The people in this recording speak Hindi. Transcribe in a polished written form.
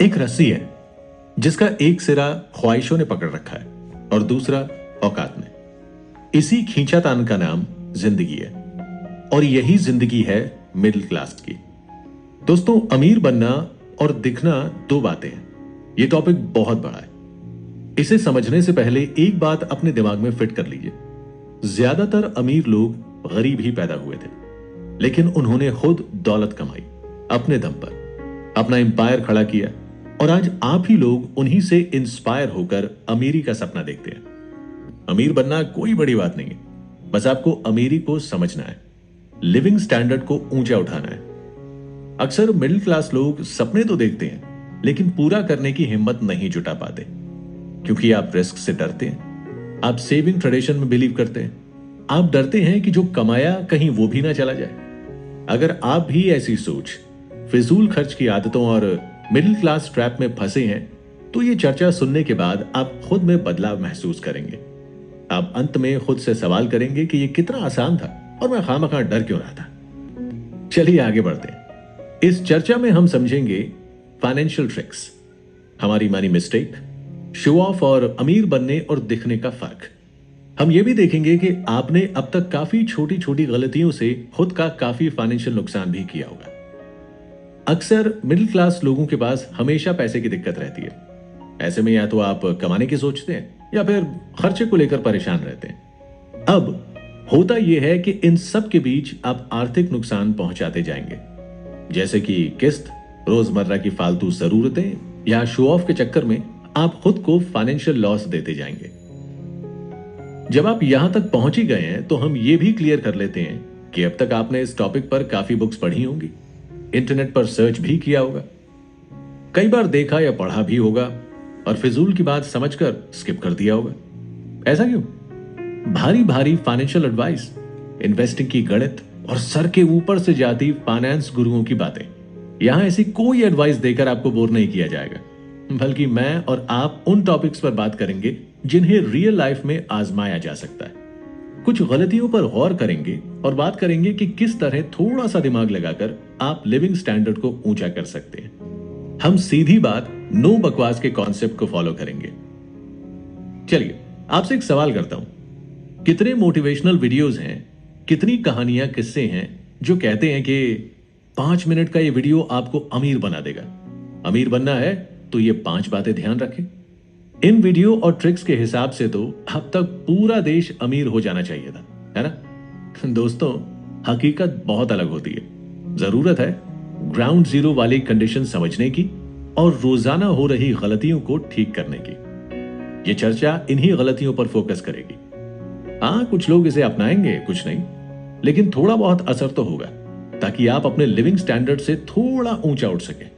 एक रस्सी है जिसका एक सिरा ख्वाहिशों ने पकड़ रखा है और दूसरा औकात ने। इसी खींचातान का नाम जिंदगी है और यही जिंदगी है मिडिल क्लास की। दोस्तों, अमीर बनना और दिखना दो बातें हैं। यह टॉपिक बहुत बड़ा है। इसे समझने से पहले एक बात अपने दिमाग में फिट कर लीजिए। ज्यादातर अमीर लोग गरीब ही पैदा हुए थे, लेकिन उन्होंने खुद दौलत कमाई, अपने दम पर अपना एम्पायर खड़ा किया और आज आप ही लोग उन्हीं से इंस्पायर होकर अमीरी का सपना देखते हैं। अमीर बनना कोई बड़ी बात नहीं है, बस आपको अमीरी को समझना है, लिविंग स्टैंडर्ड को ऊंचा उठाना है। अक्सर मिडिल क्लास लोग सपने तो देखते हैं, लेकिन पूरा करने की हिम्मत नहीं जुटा पाते, क्योंकि आप रिस्क से डरते हैं, आप सेविंग ट्रेडिशन में बिलीव करते हैं, आप डरते हैं कि जो कमाया कहीं वो भी ना चला जाए। अगर आप भी ऐसी सोच, फिजूल खर्च की आदतों और मिडिल क्लास ट्रैप में फंसे हैं, तो ये चर्चा सुनने के बाद आप खुद में बदलाव महसूस करेंगे। आप अंत में खुद से सवाल करेंगे कि ये कितना आसान था और मैं खामखा डर क्यों रहा था। चलिए आगे बढ़ते हैं। इस चर्चा में हम समझेंगे फाइनेंशियल ट्रिक्स, हमारी मनी मिस्टेक, शो ऑफ और अमीर बनने और दिखने का फर्क। हम ये भी देखेंगे कि आपने अब तक काफी छोटी छोटी गलतियों से खुद का काफी फाइनेंशियल नुकसान भी किया होगा। अक्सर मिडिल क्लास लोगों के पास हमेशा पैसे की दिक्कत रहती है। ऐसे में या तो आप कमाने की सोचते हैं या फिर खर्चे को लेकर परेशान रहते हैं। अब होता यह है कि इन सब के बीच आप आर्थिक नुकसान पहुंचाते जाएंगे, जैसे कि किस्त, रोजमर्रा की फालतू जरूरतें या शो ऑफ के चक्कर में आप खुद को फाइनेंशियल लॉस देते जाएंगे। जब आप यहां तक पहुंच ही गए हैं, तो हम ये भी क्लियर कर लेते हैं कि अब तक आपने इस टॉपिक पर काफी बुक्स पढ़ी होंगी, इंटरनेट पर सर्च भी किया होगा, कई बार देखा या पढ़ा भी होगा और फिजूल की बात समझकर स्किप कर दिया होगा। ऐसा क्यों? भारी भारी फाइनेंशियल एडवाइस, इन्वेस्टिंग की गणित और सर के ऊपर से जाती फाइनेंस गुरुओं की बातें, यहां ऐसी कोई एडवाइस देकर आपको बोर नहीं किया जाएगा, बल्कि मैं और आप उन टॉपिक्स पर बात करेंगे जिन्हें रियल लाइफ में आजमाया जा सकता है। कुछ गलतियों पर गौर करेंगे और बात करेंगे कि किस तरह थोड़ा सा दिमाग लगाकर आप लिविंग स्टैंडर्ड को ऊंचा कर सकते हैं। हम सीधी बात, नो बकवास के कॉन्सेप्ट को फॉलो करेंगे। चलिए आपसे एक सवाल करता हूं, कितने मोटिवेशनल वीडियोस हैं, कितनी कहानियां, किस्से हैं जो कहते हैं कि 5 मिनट का ये वीडियो आपको अमीर बना देगा। अमीर बनना है तो ये 5 बातें ध्यान रखें। इन वीडियो और ट्रिक्स के हिसाब से तो अब तक पूरा देश अमीर हो जाना चाहिए था, है ना? दोस्तों, हकीकत बहुत अलग होती है। जरूरत है ग्राउंड जीरो वाली कंडीशन समझने की और रोजाना हो रही गलतियों को ठीक करने की। ये चर्चा इन्हीं गलतियों पर फोकस करेगी। हाँ, कुछ लोग इसे अपनाएंगे, कुछ नहीं, लेकिन थोड़ा बहुत असर तो होगा, ताकि आप अपने लिविंग स्टैंडर्ड से थोड़ा ऊंचा उठ सके।